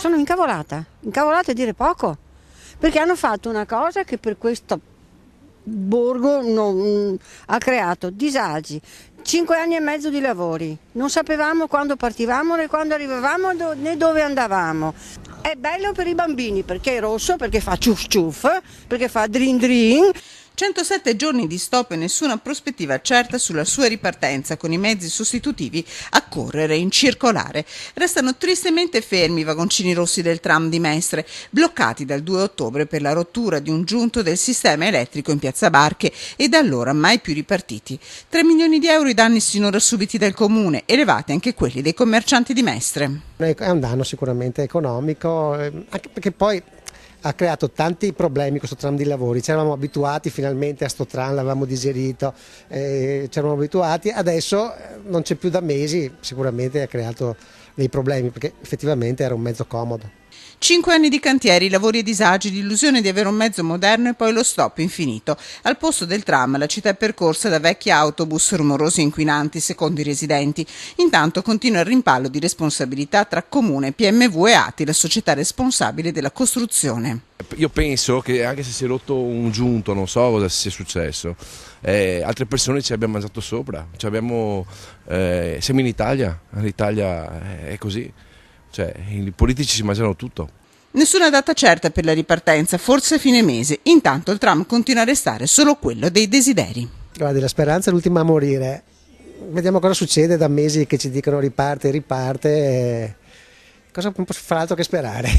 Sono incavolata, incavolata è dire poco, perché hanno fatto una cosa che per questo borgo ha creato disagi, 5 anni e mezzo di lavori, non sapevamo quando partivamo né quando arrivavamo né dove andavamo. È bello per i bambini perché è rosso, perché fa ciuff ciuff, perché fa drin drin. 107 giorni di stop e nessuna prospettiva certa sulla sua ripartenza, con i mezzi sostitutivi a correre in circolare. Restano tristemente fermi i vagoncini rossi del tram di Mestre, bloccati dal 2 ottobre per la rottura di un giunto del sistema elettrico in Piazza Barche e da allora mai più ripartiti. 3 milioni di euro i danni sinora subiti dal comune, elevati anche quelli dei commercianti di Mestre. È un danno sicuramente economico, anche perché poi ha creato tanti problemi questo tram di lavori. Ci eravamo abituati finalmente a sto tram, l'avevamo digerito, ci eravamo abituati, adesso non c'è più da mesi, sicuramente ha creato dei problemi perché effettivamente era un mezzo comodo. 5 anni di cantieri, lavori e disagi, l'illusione di avere un mezzo moderno e poi lo stop infinito. Al posto del tram la città è percorsa da vecchi autobus rumorosi e inquinanti secondo i residenti. Intanto continua il rimpallo di responsabilità tra Comune, PMV e ATI, la società responsabile della costruzione. Io penso che anche se si è rotto un giunto, non so cosa sia successo, altre persone ci abbiamo mangiato sopra, siamo in Italia, l'Italia è così. Cioè, i politici si mangiano tutto. Nessuna data certa per la ripartenza, forse fine mese. Intanto il tram continua a restare solo quello dei desideri. Guardi, la speranza è l'ultima a morire. Vediamo cosa succede, da mesi che ci dicono riparte, cosa non posso fare altro che sperare.